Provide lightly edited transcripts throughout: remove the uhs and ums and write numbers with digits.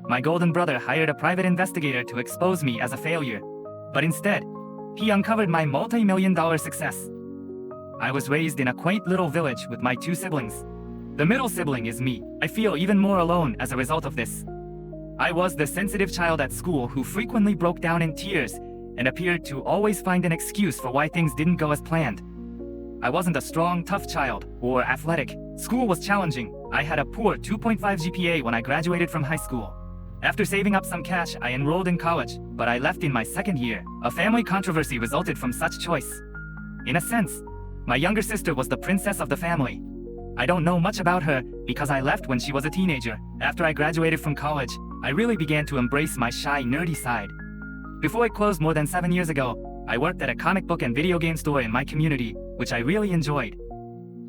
My golden brother hired a private investigator to expose me as a failure. But instead, he uncovered my multi-million-dollar success. I was raised in a quaint little village with my 2 siblings. The middle sibling is me. I feel even more alone as a result of this. I was the sensitive child at school who frequently broke down in tears and appeared to always find an excuse for why things didn't go as planned. I wasn't a strong, tough child or athletic. School was challenging. I had a poor 2.5 GPA when I graduated from high school. After saving up some cash, I enrolled in college, but I left in my second year. A family controversy resulted from such choice. In a sense, my younger sister was the princess of the family. I don't know much about her because I left when she was a teenager. After I graduated from college, I really began to embrace my shy, nerdy side. Before it closed more than 7 years ago, I worked at a comic book and video game store in my community, which I really enjoyed.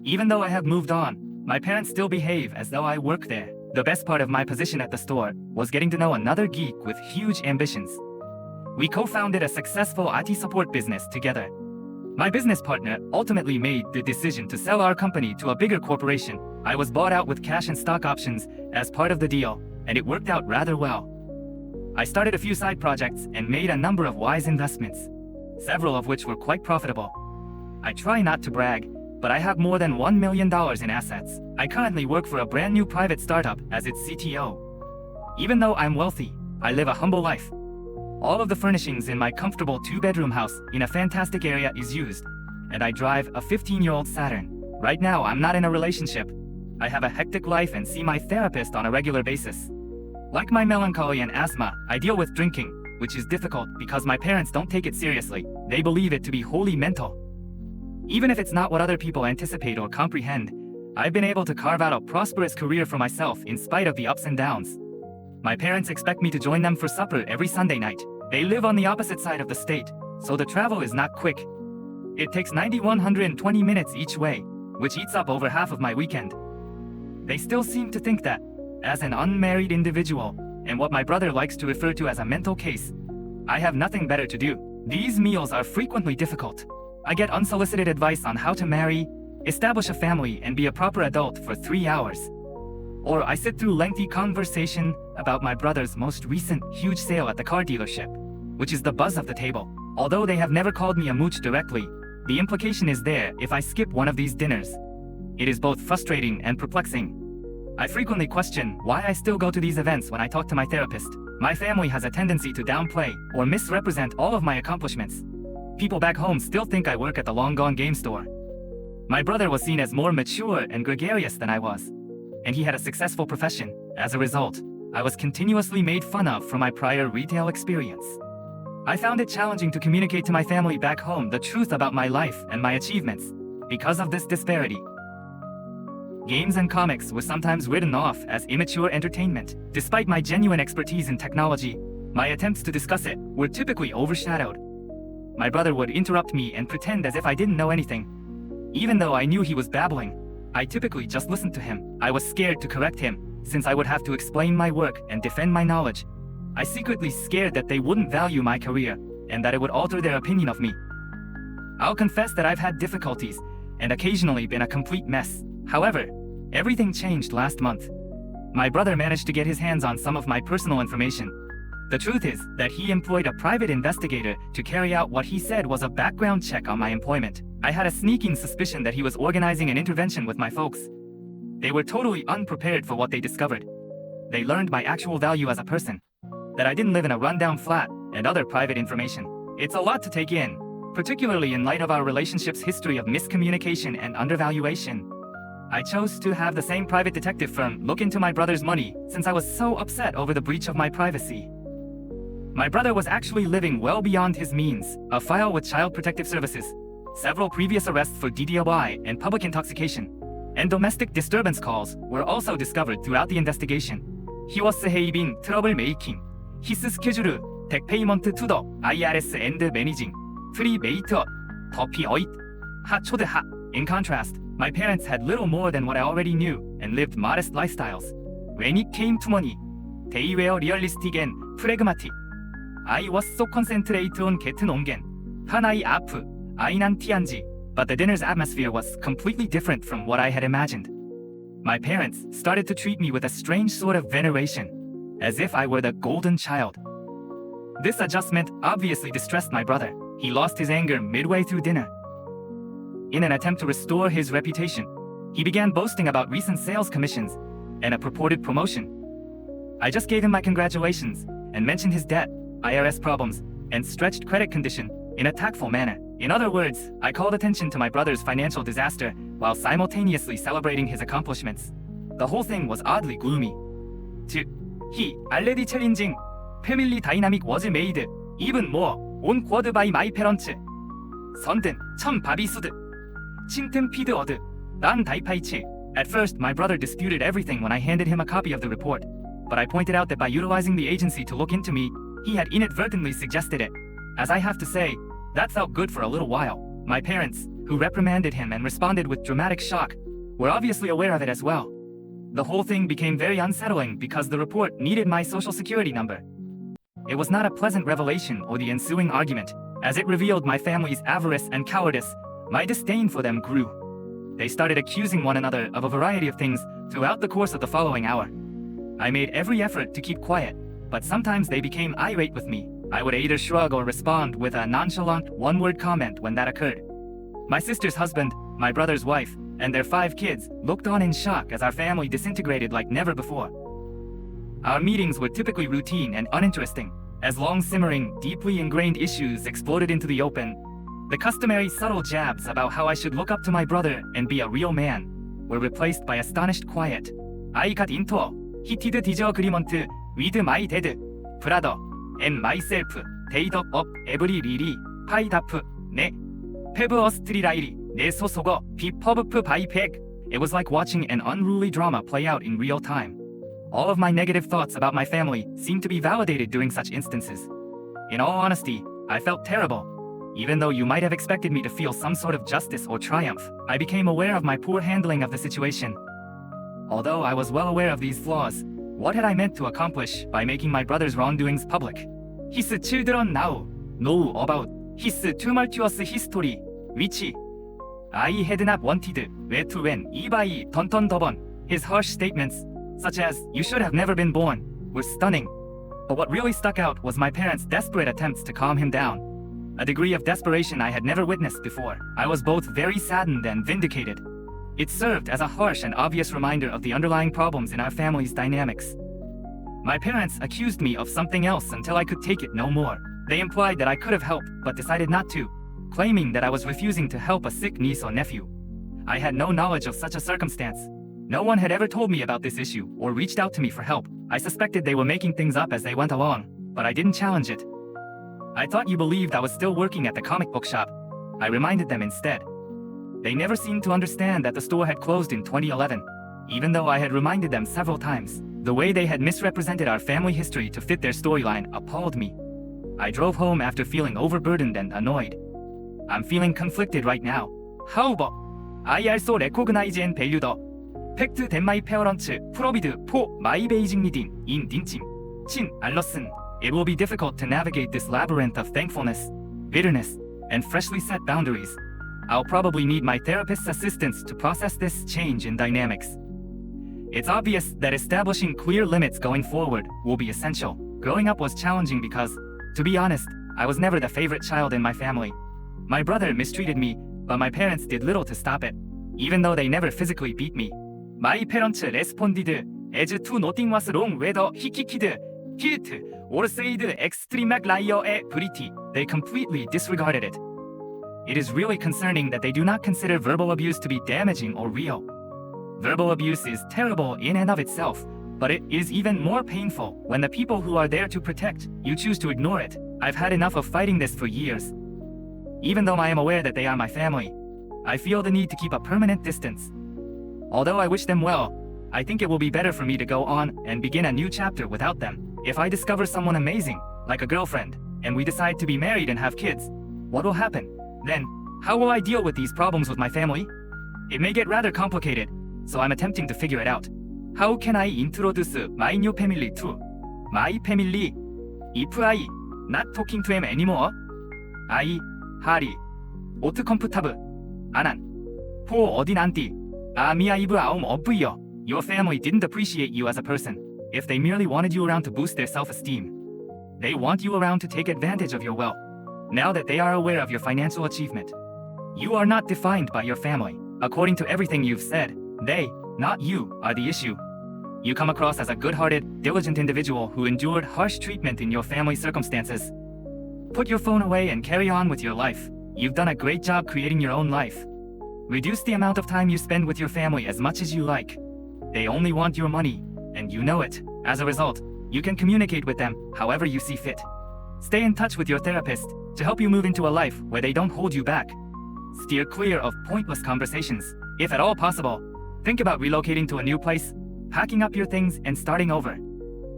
Even though I have moved on, my parents still behave as though I work there. The best part of my position at the store was getting to know another geek with huge ambitions. We co-founded a successful IT support business together. My business partner ultimately made the decision to sell our company to a bigger corporation. I was bought out with cash and stock options as part of the deal, and it worked out rather well. I started a few side projects and made a number of wise investments, several of which were quite profitable. I try not to brag, but I have more than $1 million in assets. I currently work for a brand new private startup as its CTO. Even though I'm wealthy, I live a humble life. All of the furnishings in my comfortable 2-bedroom house in a fantastic area is used, and I drive a 15-year-old Saturn. Right now, I'm not in a relationship. I have a hectic life and see my therapist on a regular basis. Like my melancholy and asthma, I deal with drinking, which is difficult because my parents don't take it seriously. They believe it to be wholly mental. Even if it's not what other people anticipate or comprehend, I've been able to carve out a prosperous career for myself in spite of the ups and downs. My parents expect me to join them for supper every Sunday night. They live on the opposite side of the state, so the travel is not quick. It takes 120 minutes each way, which eats up over half of my weekend. They still seem to think that, as an unmarried individual, and what my brother likes to refer to as a mental case, I have nothing better to do. These meals are frequently difficult. I get unsolicited advice on how to marry, establish a family, and be a proper adult for 3 hours. Or I sit through lengthy conversation about my brother's most recent huge sale at the car dealership, which is the buzz of the table. Although they have never called me a mooch directly, the implication is there if I skip one of these dinners. It is both frustrating and perplexing. I frequently question why I still go to these events when I talk to my therapist. My family has a tendency to downplay or misrepresent all of my accomplishments. People back home still think I work at the long-gone game store. My brother was seen as more mature and gregarious than I was, and he had a successful profession. As a result, I was continuously made fun of for my prior retail experience. I found it challenging to communicate to my family back home the truth about my life and my achievements because of this disparity. Games and comics were sometimes written off as immature entertainment. Despite my genuine expertise in technology, my attempts to discuss it were typically overshadowed. My brother would interrupt me and pretend as if I didn't know anything. Even though I knew he was babbling, I typically just listened to him. I was scared to correct him, since I would have to explain my work and defend my knowledge. I secretly scared that they wouldn't value my career, and that it would alter their opinion of me. I'll confess that I've had difficulties, and occasionally been a complete mess. However, everything changed last month. My brother managed to get his hands on some of my personal information. The truth is that he employed a private investigator to carry out what he said was a background check on my employment. I had a sneaking suspicion that he was organizing an intervention with my folks. They were totally unprepared for what they discovered. They learned my actual value as a person, that I didn't live in a rundown flat, and other private information. It's a lot to take in, particularly in light of our relationship's history of miscommunication and undervaluation. I chose to have the same private detective firm look into my brother's money since I was so upset over the breach of my privacy. My brother was actually living well beyond his means. A file with Child Protective Services, several previous arrests for DWI and public intoxication, and domestic disturbance calls were also discovered throughout the investigation. He was behaving troublemaking. His schedule take payment to the IRS and managing free mate 더피 어잇 하초드 하. In contrast, my parents had little more than what I already knew and lived modest lifestyles. When it came to money, they were realistic and pragmatic. I was so concentrated on getting ongen. 하나의 아프, 아이난 티안지. But the dinner's atmosphere was completely different from what I had imagined. My parents started to treat me with a strange sort of veneration. as if I were the golden child. This adjustment obviously distressed my brother. He lost his anger midway through dinner. In an attempt to restore his reputation, he began boasting about recent sales commissions and a purported promotion. I just gave him my congratulations and mentioned his debt, IRS problems, and stretched credit condition in a tactful manner. In other words, I called attention to my brother's financial disaster while simultaneously celebrating his accomplishments. The whole thing was oddly gloomy. He already challenging family dynamic was made even more awkward by my parents. 선든 참 바비수드 친튼 피드 어드 난 다이파이치. At first, my brother disputed everything when I handed him a copy of the report, but I pointed out that by utilizing the agency to look into me, he had inadvertently suggested it. As I have to say, that felt good for a little while. My parents, who reprimanded him and responded with dramatic shock, were obviously aware of it as well. The whole thing became very unsettling because the report needed my social security number. It was not a pleasant revelation or the ensuing argument. As it revealed my family's avarice and cowardice, my disdain for them grew. They started accusing one another of a variety of things throughout the course of the following hour. I made every effort to keep quiet, but sometimes they became irate with me. I would either shrug or respond with a nonchalant one-word comment when that occurred. My sister's husband, my brother's wife, and their 5 kids looked on in shock as our family disintegrated like never before. Our meetings were typically routine and uninteresting. As long-simmering, deeply ingrained issues exploded into the open, the customary subtle jabs about how I should look up to my brother and be a real man were replaced by astonished quiet. I got into a heated disagreement with my dad, brother, and myself. They dug up every lily, pied up, ne, pebble street ne sosogo, pipop by peg. It was like watching an unruly drama play out in real time. All of my negative thoughts about my family seemed to be validated during such instances. In all honesty, I felt terrible. Even though you might have expected me to feel some sort of justice or triumph, I became aware of my poor handling of the situation. Although I was well aware of these flaws, what had I meant to accomplish by making my brother's wrongdoings public? His children now know about his tumultuous history, which I had not wanted where to when by tonton dobon. His harsh statements, such as, "You should have never been born," were stunning. But what really stuck out was my parents' desperate attempts to calm him down. A degree of desperation I had never witnessed before. I was both very saddened and vindicated. It served as a harsh and obvious reminder of the underlying problems in our family's dynamics. My parents accused me of something else until I could take it no more. They implied that I could have helped, but decided not to, claiming that I was refusing to help a sick niece or nephew. I had no knowledge of such a circumstance. No one had ever told me about this issue or reached out to me for help. I suspected they were making things up as they went along, but I didn't challenge it. I thought you believed I was still working at the comic book shop. I reminded them instead. They never seemed to understand that the store had closed in 2011, even though I had reminded them several times. The way they had misrepresented our family history to fit their storyline appalled me. I drove home after feeling overburdened and annoyed. I'm feeling conflicted right now. However, I also recognize and value the fact that my parents provide for my basic needs in dinchim, chin, and lesson. It will be difficult to navigate this labyrinth of thankfulness, bitterness, and freshly set boundaries. I'll probably need my therapist's assistance to process this change in dynamics. It's obvious that establishing clear limits going forward will be essential. Growing up was challenging because, to be honest, I was never the favorite child in my family. My brother mistreated me, but my parents did little to stop it, even though they never physically beat me. My parents responded as to nothing was wrong with he kicked, hit, or said extreme liar pretty. They completely disregarded it. It is really concerning that they do not consider verbal abuse to be damaging or real. Verbal abuse is terrible in and of itself, but it is even more painful when the people who are there to protect you choose to ignore it. I've had enough of fighting this for years. Even though I am aware that they are my family, I feel the need to keep a permanent distance. Although I wish them well, I think it will be better for me to go on and begin a new chapter without them. If I discover someone amazing, like a girlfriend, and we decide to be married and have kids, what will happen? Then, how will I deal with these problems with my family? It may get rather complicated, so I'm attempting to figure it out. How can I introduce my new family to my family if I not talking to him anymore? I, Harry, not comfortable. Anan, po 어디 난디? 아미아이브 아움 어브이요. Your family didn't appreciate you as a person. if they merely wanted you around to boost their self-esteem. They want you around to take advantage of your wealth. Now that they are aware of your financial achievement, you are not defined by your family. According to everything you've said, they, not you, are the issue. You come across as a good-hearted, diligent individual who endured harsh treatment in your family circumstances. Put your phone away and carry on with your life. You've done a great job creating your own life. Reduce the amount of time you spend with your family as much as you like. They only want your money, and you know it. As a result, you can communicate with them however you see fit. Stay in touch with your therapist to help you move into a life where they don't hold you back. Steer clear of pointless conversations. If at all possible, think about relocating to a new place, packing up your things, and starting over.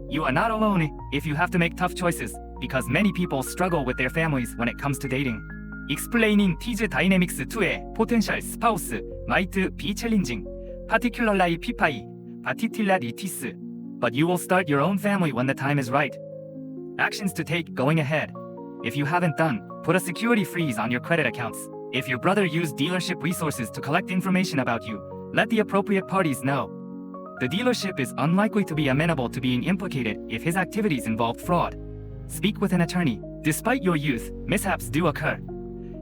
You are not alone if you have to make tough choices, because many people struggle with their families when it comes to dating. Explaining these dynamics to a potential spouse might be challenging, particularly but you will start your own family when the time is right. Actions to take going ahead. If you haven't done, put a security freeze on your credit accounts. If your brother used dealership resources to collect information about you, let the appropriate parties know. The dealership is unlikely to be amenable to being implicated if his activities involve fraud. Speak with an attorney. Despite your youth, mishaps do occur.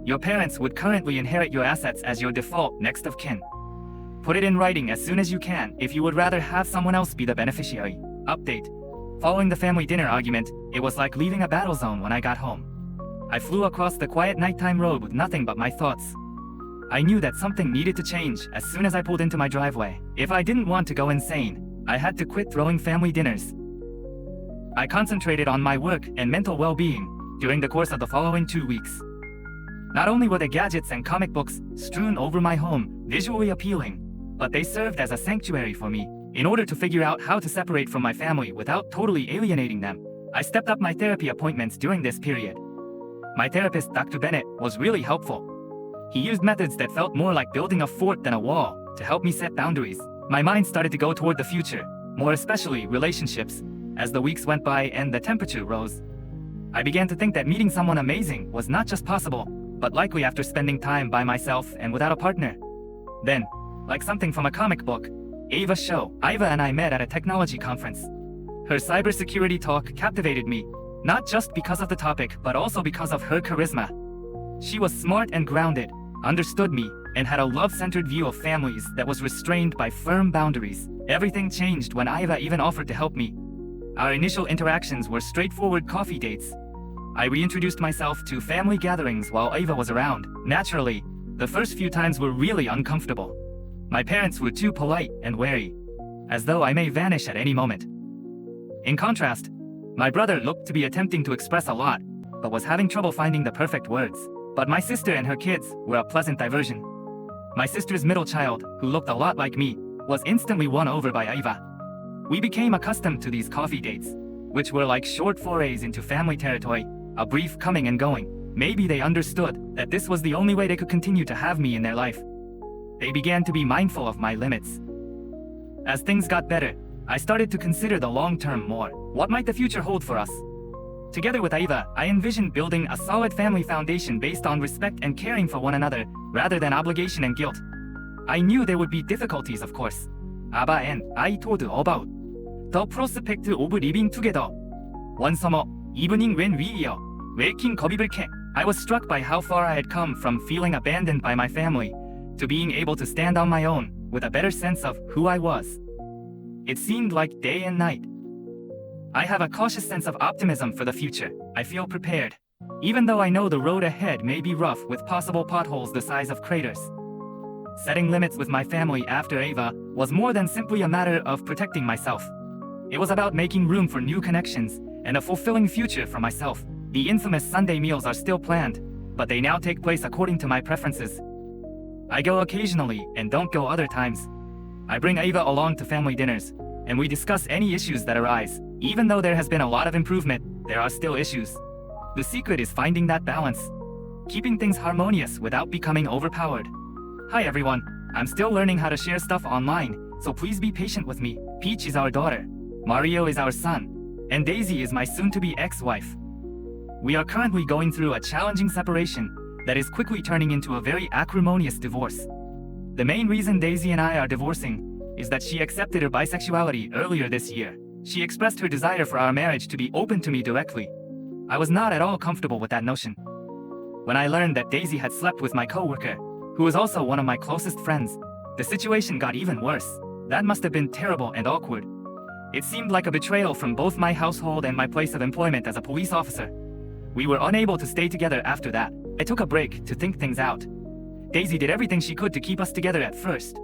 Your parents would currently inherit your assets as your default next of kin. Put it in writing as soon as you can if you would rather have someone else be the beneficiary. Update. Following the family dinner argument, it was like leaving a battle zone when I got home. I flew across the quiet nighttime road with nothing but my thoughts. I knew that something needed to change as soon as I pulled into my driveway. If I didn't want to go insane, I had to quit throwing family dinners. I concentrated on my work and mental well-being during the course of the following 2 weeks. Not only were the gadgets and comic books strewn over my home visually appealing, but they served as a sanctuary for me. In order to figure out how to separate from my family without totally alienating them, I stepped up my therapy appointments during this period. My therapist, Dr. Bennett, was really helpful. He used methods that felt more like building a fort than a wall to help me set boundaries. My mind started to go toward the future, more especially relationships, as the weeks went by and the temperature rose. I began to think that meeting someone amazing was not just possible, but likely after spending time by myself and without a partner. Then, like something from a comic book, Ava and I met at a technology conference. Her cybersecurity talk captivated me, not just because of the topic, but also because of her charisma. She was smart and grounded, understood me, and had a love-centered view of families that was restrained by firm boundaries. Everything changed when Ava even offered to help me. Our initial interactions were straightforward coffee dates. I reintroduced myself to family gatherings while Ava was around. Naturally, the first few times were really uncomfortable. My parents were too polite and wary, as though I may vanish at any moment. In contrast, my brother looked to be attempting to express a lot, but was having trouble finding the perfect words. But my sister and her kids were a pleasant diversion. My sister's middle child, who looked a lot like me, was instantly won over by Ava. We became accustomed to these coffee dates, which were like short forays into family territory, a brief coming and going. Maybe they understood that this was the only way they could continue to have me in their life. They began to be mindful of my limits. As things got better, I started to consider the long term more. What might the future hold for us? Together with Ava, I envisioned building a solid family foundation based on respect and caring for one another, rather than obligation and guilt. I knew there would be difficulties, of course. Ava and I told about the prospect of living together. One summer evening when we were waking 거비불쾌, I was struck by how far I had come from feeling abandoned by my family to being able to stand on my own with a better sense of who I was. It seemed like day and night. I have a cautious sense of optimism for the future. I feel prepared, even though I know the road ahead may be rough with possible potholes the size of craters. Setting limits with my family after Ava was more than simply a matter of protecting myself. It was about making room for new connections and a fulfilling future for myself. The infamous Sunday meals are still planned, but they now take place according to my preferences. I go occasionally and don't go other times. I bring Ava along to family dinners, and we discuss any issues that arise. Even though there has been a lot of improvement, there are still issues. The secret is finding that balance, keeping things harmonious without becoming overpowered. Hi everyone, I'm still learning how to share stuff online, so please be patient with me. Peach is our daughter, Mario is our son, and Daisy is my soon-to-be ex-wife. We are currently going through a challenging separation that is quickly turning into a very acrimonious divorce. The main reason Daisy and I are divorcing is that she accepted her bisexuality earlier this year. She expressed her desire for our marriage to be open to me directly. I was not at all comfortable with that notion. When I learned that Daisy had slept with my coworker, who was also one of my closest friends, the situation got even worse. That must have been terrible and awkward. It seemed like a betrayal from both my household and my place of employment as a police officer. We were unable to stay together after that. I took a break to think things out. Daisy did everything she could to keep us together at first.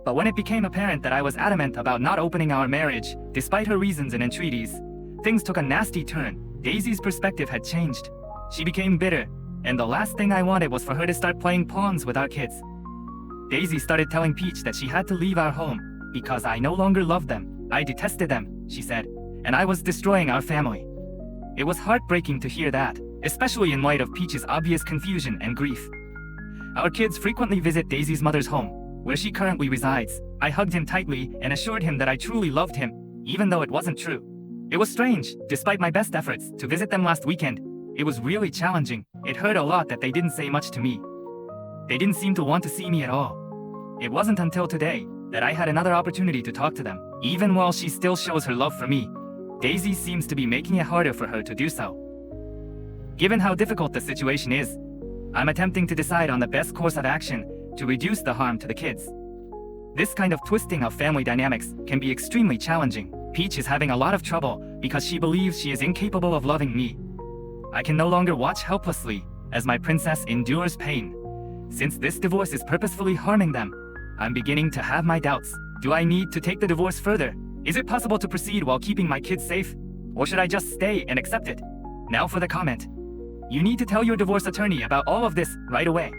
But when it became apparent that I was adamant about not opening our marriage, despite her reasons and entreaties, things took a nasty turn. Daisy's perspective had changed. She became bitter, and the last thing I wanted was for her to start playing pawns with our kids. Daisy started telling Peach that she had to leave our home because I no longer loved them. I detested them, she said, and I was destroying our family. It was heartbreaking to hear that, especially in light of Peach's obvious confusion and grief. Our kids frequently visit Daisy's mother's home, where she currently resides. I hugged him tightly and assured him that I truly loved him, even though it wasn't true. It was strange, despite my best efforts to visit them last weekend. It was really challenging. It hurt a lot that they didn't say much to me. They didn't seem to want to see me at all. It wasn't until today that I had another opportunity to talk to them. Even while she still shows her love for me, Daisy seems to be making it harder for her to do so. Given how difficult the situation is, I'm attempting to decide on the best course of action to reduce the harm to the kids. This kind of twisting of family dynamics can be extremely challenging. Peach is having a lot of trouble because she believes she is incapable of loving me. I can no longer watch helplessly as my princess endures pain. Since this divorce is purposefully harming them, I'm beginning to have my doubts. Do I need to take the divorce further? Is it possible to proceed while keeping my kids safe? Or should I just stay and accept it? Now for the comment. You need to tell your divorce attorney about all of this right away.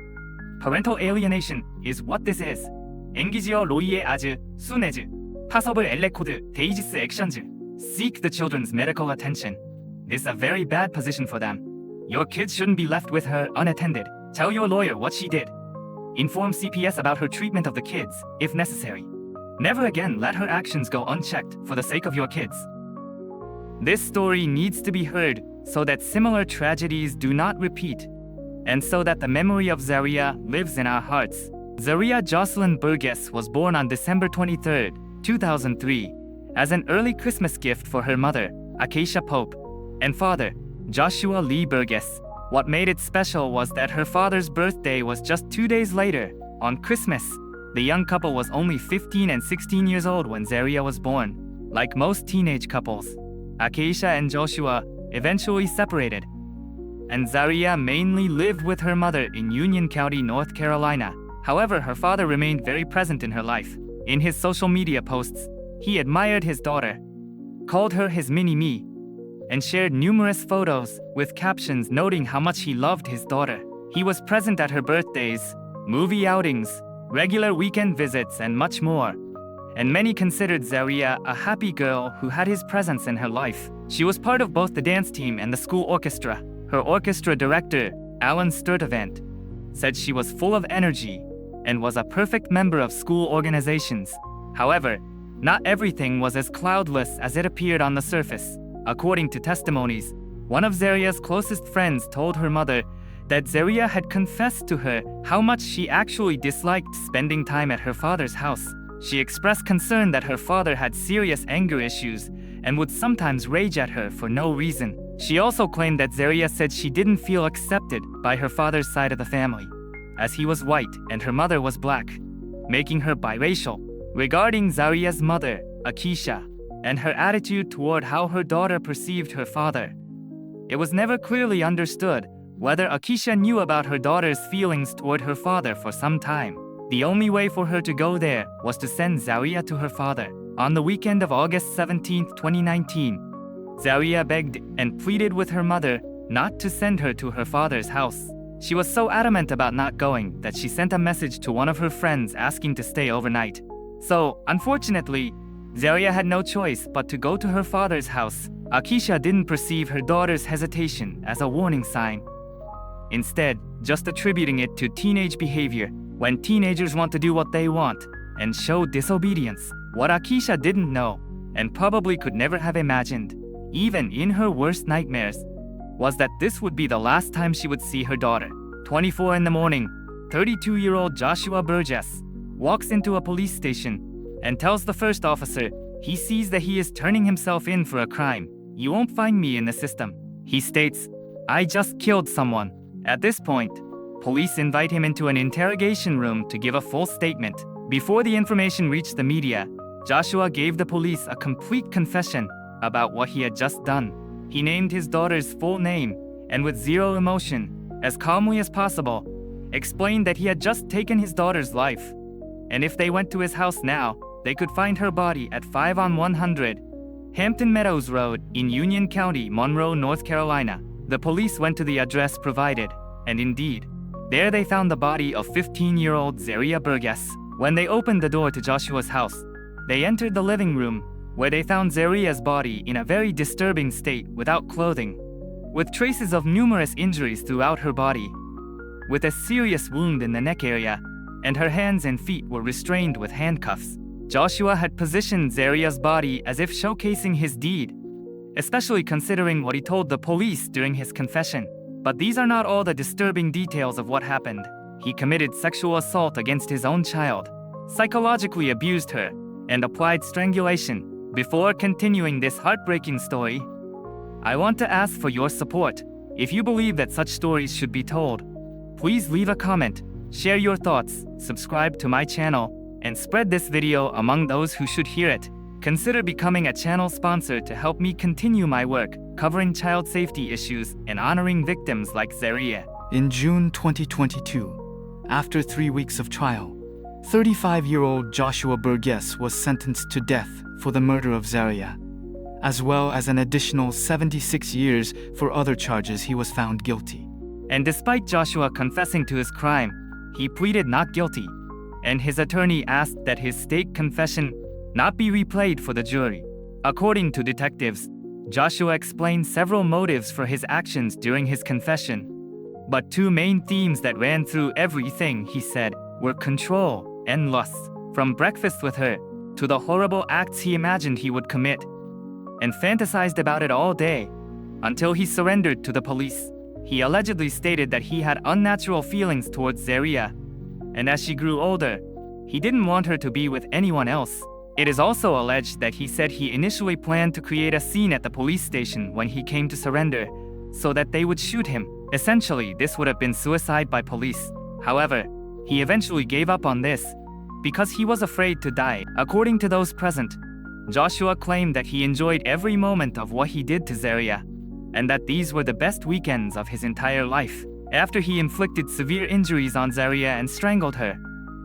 Parental alienation is what this is. 앵기지어 로이의 아즈, 순에즈, 파서블 엘레코드, 데이지스 액션즈. Seek the children's medical attention. This is a very bad position for them. Your kids shouldn't be left with her unattended. Tell your lawyer what she did. Inform CPS about her treatment of the kids, if necessary. Never again let her actions go unchecked for the sake of your kids. This story needs to be heard so that similar tragedies do not repeat, and so that the memory of Zaria lives in our hearts. Zaria Jocelyn Burgess was born on December 23, 2003, as an early Christmas gift for her mother, Acacia Pope, and father, Joshua Lee Burgess. What made it special was that her father's birthday was just 2 days later, on Christmas. The young couple was only 15 and 16 years old when Zaria was born. Like most teenage couples, Acacia and Joshua eventually separated, and Zaria mainly lived with her mother in Union County, North Carolina. However, her father remained very present in her life. In his social media posts, he admired his daughter, called her his mini-me, and shared numerous photos with captions noting how much he loved his daughter. He was present at her birthdays, movie outings, regular weekend visits, and much more. And many considered Zaria a happy girl who had his presence in her life. She was part of both the dance team and the school orchestra. Her orchestra director, Alan Sturtevant, said she was full of energy and was a perfect member of school organizations. However, not everything was as cloudless as it appeared on the surface. According to testimonies, one of Zaria's closest friends told her mother that Zaria had confessed to her how much she actually disliked spending time at her father's house. She expressed concern that her father had serious anger issues and would sometimes rage at her for no reason. She also claimed that Zaria said she didn't feel accepted by her father's side of the family, as he was white and her mother was black, making her biracial. Regarding Zaria's mother, Acacia, and her attitude toward how her daughter perceived her father, it was never clearly understood whether Acacia knew about her daughter's feelings toward her father for some time. The only way for her to go there was to send Zaria to her father. On the weekend of August 17, 2019, Zaria begged and pleaded with her mother not to send her to her father's house. She was so adamant about not going that she sent a message to one of her friends asking to stay overnight. So, unfortunately, Zaria had no choice but to go to her father's house. Acacia didn't perceive her daughter's hesitation as a warning sign, instead just attributing it to teenage behavior when teenagers want to do what they want and show disobedience. What Acacia didn't know, and probably could never have imagined, even in her worst nightmares, was that this would be the last time she would see her daughter. 24 in the morning, 32-year-old Joshua Burgess walks into a police station and tells the first officer He sees that he is turning himself in for a crime. "You won't find me in the system," he states. "I just killed someone." At this point, police invite him into an interrogation room to give a full statement. Before the information reached the media, Joshua gave the police a complete confession about what he had just done. He named his daughter's full name and with zero emotion, as calmly as possible, explained that he had just taken his daughter's life. And if they went to his house now, they could find her body at 5 on 100 Hampton Meadows Road in Union County, Monroe, North Carolina. The police went to the address provided, and indeed, there they found the body of 15-year-old Zaria Burgess. When they opened the door to Joshua's house, they entered the living room, where they found Zaria's body in a very disturbing state without clothing, with traces of numerous injuries throughout her body, with a serious wound in the neck area, and her hands and feet were restrained with handcuffs. Joshua had positioned Zaria's body as if showcasing his deed, especially considering what he told the police during his confession. But these are not all the disturbing details of what happened. He committed sexual assault against his own child, psychologically abused her, and applied strangulation. Before continuing this heartbreaking story, I want to ask for your support. If you believe that such stories should be told, please leave a comment, share your thoughts, subscribe to my channel, and spread this video among those who should hear it. Consider becoming a channel sponsor to help me continue my work covering child safety issues and honoring victims like Zaria. In June 2022, after 3 weeks of trial, 35-year-old Joshua Burgess was sentenced to death for the murder of Zaria, as well as an additional 76 years for other charges he was found guilty. And despite Joshua confessing to his crime, he pleaded not guilty, and his attorney asked that his state confession not be replayed for the jury. According to detectives, Joshua explained several motives for his actions during his confession, but two main themes that ran through everything he said were control and lust, from breakfast with her to the horrible acts he imagined he would commit, and fantasized about it all day until he surrendered to the police. He allegedly stated that he had unnatural feelings towards Zaria, and as she grew older, he didn't want her to be with anyone else. It is also alleged that he said he initially planned to create a scene at the police station when he came to surrender, so that they would shoot him. Essentially, this would have been suicide by police. However, he eventually gave up on this because he was afraid to die. According to those present, Joshua claimed that he enjoyed every moment of what he did to Zaria, and that these were the best weekends of his entire life. After he inflicted severe injuries on Zaria and strangled her,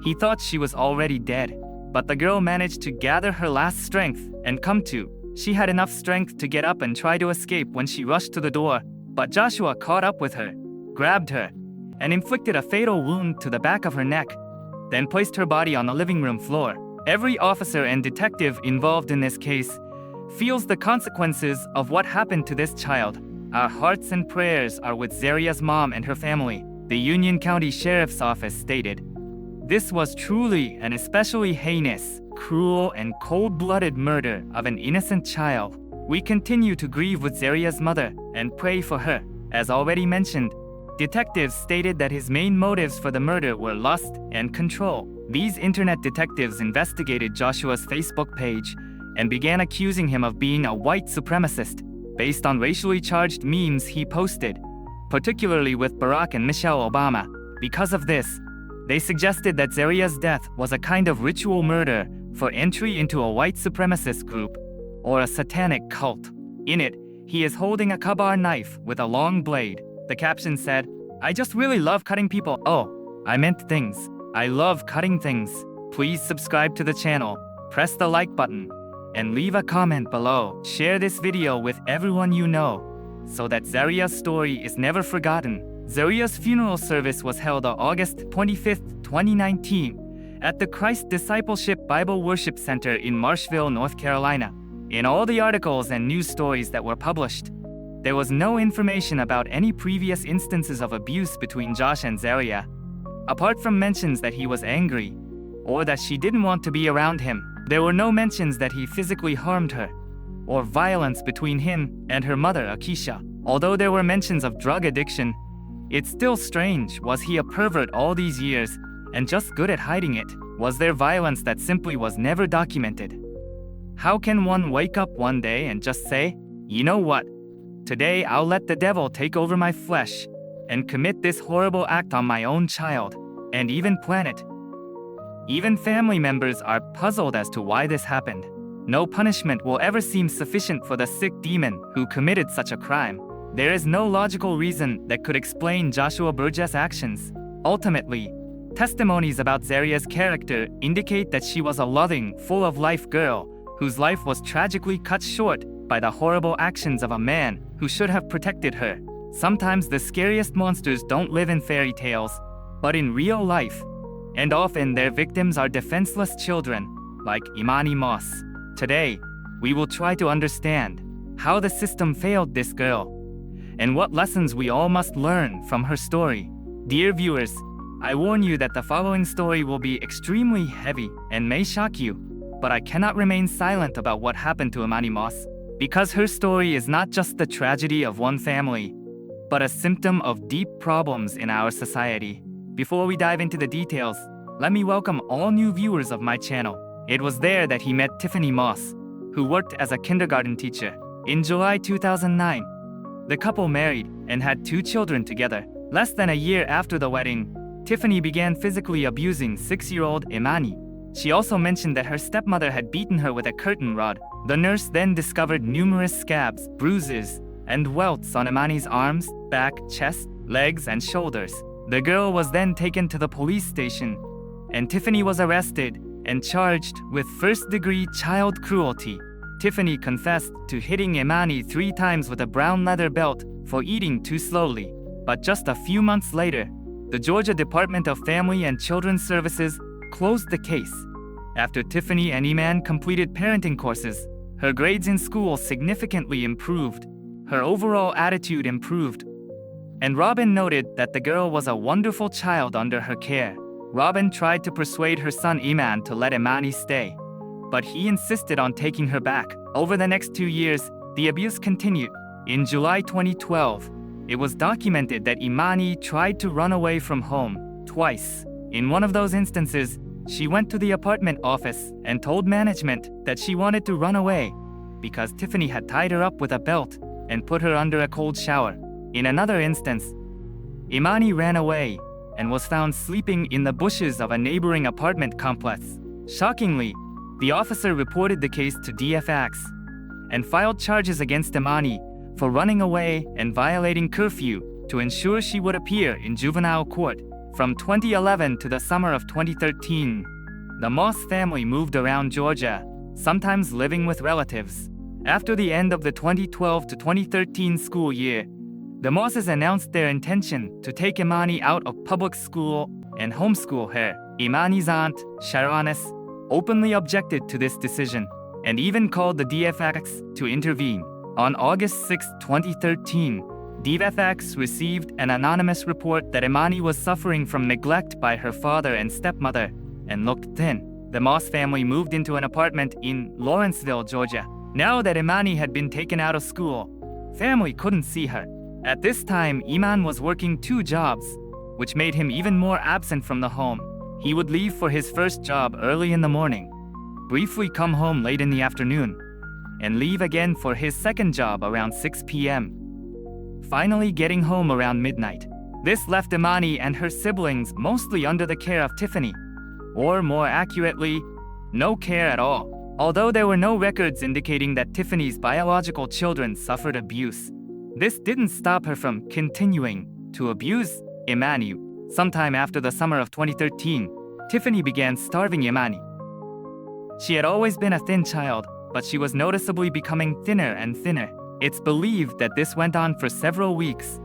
he thought she was already dead. But the girl managed to gather her last strength and come to. She had enough strength to get up and try to escape when she rushed to the door, but Joshua caught up with her, grabbed her, and inflicted a fatal wound to the back of her neck, then placed her body on the living room floor. Every officer and detective involved in this case feels the consequences of what happened to this child. Our hearts and prayers are with Zaria's mom and her family, the Union County Sheriff's Office stated. This was truly an especially heinous, cruel, and cold-blooded murder of an innocent child. We continue to grieve with Zaria's mother and pray for her. As already mentioned, detectives stated that his main motives for the murder were lust and control. These internet detectives investigated Joshua's Facebook page and began accusing him of being a white supremacist based on racially charged memes he posted, particularly with Barack and Michelle Obama. Because of this, they suggested that Zaria's death was a kind of ritual murder for entry into a white supremacist group or a satanic cult. In it, he is holding a kabar knife with a long blade. The caption said, "I just really love cutting people. Oh, I meant things. I love cutting things." Please subscribe to the channel, press the like button, and leave a comment below. Share this video with everyone you know so that Zaria's story is never forgotten. Zaria's funeral service was held on August 25, 2019 at the Christ Discipleship Bible Worship Center in Marshville, North Carolina. In all the articles and news stories that were published, there was no information about any previous instances of abuse between Josh and Zaria, apart from mentions that he was angry or that she didn't want to be around him. There were no mentions that he physically harmed her or violence between him and her mother, Akisha. Although there were mentions of drug addiction, it's still strange. Was he a pervert all these years and just good at hiding it? Was there violence that simply was never documented? How can one wake up one day and just say, you know what? Today I'll let the devil take over my flesh and commit this horrible act on my own child, and even plan it. Even family members are puzzled as to why this happened. No punishment will ever seem sufficient for the sick demon who committed such a crime. There is no logical reason that could explain Joshua Burgess' actions. Ultimately, testimonies about Zaria's character indicate that she was a loving, full-of-life girl whose life was tragically cut short by the horrible actions of a man who should have protected her. Sometimes the scariest monsters don't live in fairy tales, but in real life, and often their victims are defenseless children, like Imani Moss. Today, we will try to understand how the system failed this girl, and what lessons we all must learn from her story. Dear viewers, I warn you that the following story will be extremely heavy and may shock you, but I cannot remain silent about what happened to Imani Moss, because her story is not just the tragedy of one family, but a symptom of deep problems in our society. Before we dive into the details, let me welcome all new viewers of my channel. It was there that he met Tiffany Moss, who worked as a kindergarten teacher. In July 2009, the couple married and had 2 children together. Less than a year after the wedding, Tiffany began physically abusing 6-year-old Imani. She also mentioned that her stepmother had beaten her with a curtain rod. The nurse then discovered numerous scabs, bruises, and welts on Imani's arms, back, chest, legs, and shoulders. The girl was then taken to the police station, and Tiffany was arrested and charged with first-degree child cruelty. Tiffany confessed to hitting Imani 3 times with a brown leather belt for eating too slowly. But just a few months later, the Georgia Department of Family and Children's Services closed the case. After Tiffany and Iman completed parenting courses, her grades in school significantly improved. Her overall attitude improved, and Robin noted that the girl was a wonderful child under her care. Robin tried to persuade her son Iman to let Imani stay, but he insisted on taking her back. Over the next 2 years, the abuse continued. In July 2012, it was documented that Imani tried to run away from home twice. In one of those instances, she went to the apartment office and told management that she wanted to run away because Tiffany had tied her up with a belt and put her under a cold shower. In another instance, Imani ran away and was found sleeping in the bushes of a neighboring apartment complex. Shockingly, the officer reported the case to DFX and filed charges against Imani for running away and violating curfew to ensure she would appear in juvenile court. From 2011 to the summer of 2013, the Moss family moved around Georgia, sometimes living with relatives. After the end of the 2012 to 2013 school year, the Mosses announced their intention to take Imani out of public school and homeschool her. Imani's aunt, Sharonis, openly objected to this decision and even called the DFX to intervene. On August 6, 2013, DFX received an anonymous report that Imani was suffering from neglect by her father and stepmother and looked thin. The Moss family moved into an apartment in Lawrenceville, Georgia. Now that Imani had been taken out of school, family couldn't see her. At this time, Iman was working 2 jobs, which made him even more absent from the home. He would leave for his first job early in the morning, briefly come home late in the afternoon, and leave again for his second job around 6 p.m., finally getting home around midnight. This left Imani and her siblings mostly under the care of Tiffany, or more accurately, no care at all. Although there were no records indicating that Tiffany's biological children suffered abuse, this didn't stop her from continuing to abuse Imani. Sometime after the summer of 2013, Tiffany began starving Imani. She had always been a thin child, but she was noticeably becoming thinner and thinner. It's believed that this went on for several weeks,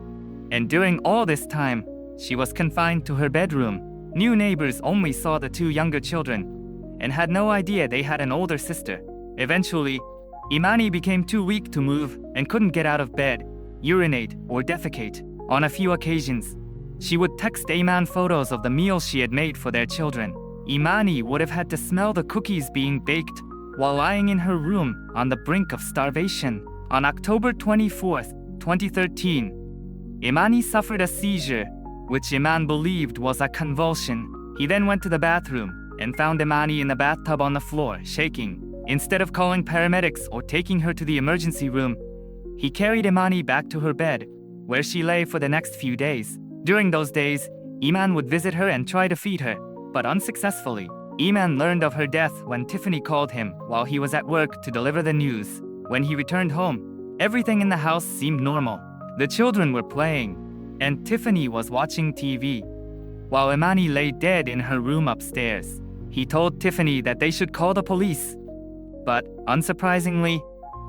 and during all this time, she was confined to her bedroom. New neighbors only saw the 2 younger children and had no idea they had an older sister. Eventually, Imani became too weak to move and couldn't get out of bed, urinate, or defecate. On a few occasions, she would text Iman photos of the meals she had made for their children. Imani would have had to smell the cookies being baked while lying in her room on the brink of starvation. On October 24, 2013, Imani suffered a seizure, which Iman believed was a convulsion. He then went to the bathroom and found Imani in the bathtub on the floor, shaking. Instead of calling paramedics or taking her to the emergency room, he carried Imani back to her bed, where she lay for the next few days. During those days, Iman would visit her and try to feed her, but unsuccessfully. Iman learned of her death when Tiffany called him while he was at work to deliver the news. When he returned home, everything in the house seemed normal. The children were playing, and Tiffany was watching TV, while Imani lay dead in her room upstairs. He told Tiffany that they should call the police, but unsurprisingly,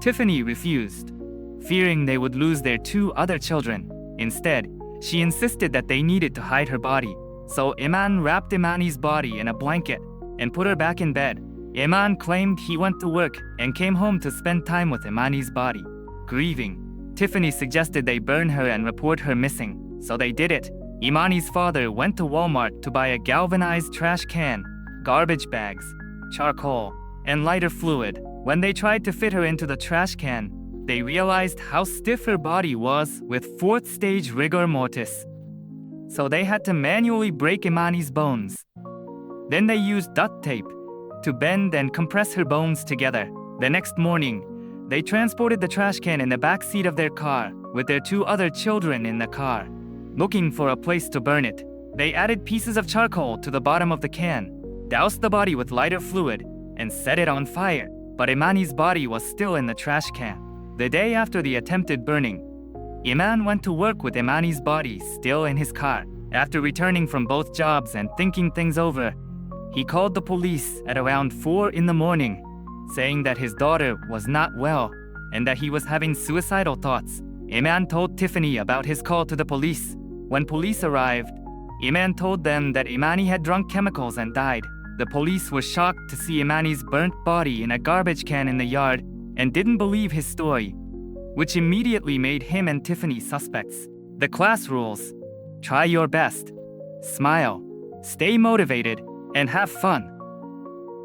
Tiffany refused, fearing they would lose their 2 other children. Instead, she insisted that they needed to hide her body, so Iman wrapped Imani's body in a blanket and put her back in bed. Iman claimed he went to work and came home to spend time with Imani's body. Grieving, Tiffany suggested they burn her and report her missing, so they did it. Imani's father went to Walmart to buy a galvanized trash can, garbage bags, charcoal, and lighter fluid. When they tried to fit her into the trash can, they realized how stiff her body was with 4th stage rigor mortis. So they had to manually break Imani's bones. Then they used duct tape to bend and compress her bones together. The next morning, they transported the trash can in the back seat of their car with their 2 other children in the car. Looking for a place to burn it, they added pieces of charcoal to the bottom of the can, doused the body with lighter fluid, and set it on fire. But Imani's body was still in the trash can. The day after the attempted burning, Iman went to work with Imani's body still in his car. After returning from both jobs and thinking things over, he called the police at around 4 in the morning, saying that his daughter was not well and that he was having suicidal thoughts. Iman told Tiffany about his call to the police. When police arrived, Iman told them that Imani had drunk chemicals and died. The police were shocked to see Imani's burnt body in a garbage can in the yard and didn't believe his story, which immediately made him and Tiffany suspects. The class rules: try your best, smile, stay motivated, and have fun.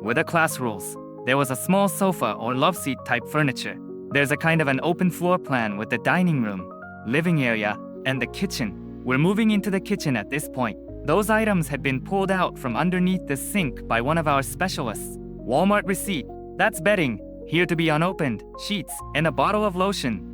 With the class rules, there was a small sofa or love seat type furniture. There's a kind of an open floor plan with the dining room, living area, and the kitchen. We're moving into the kitchen at this point. Those items had been pulled out from underneath the sink by one of our specialists. Walmart receipt, that's bedding, here to be unopened, sheets, and a bottle of lotion.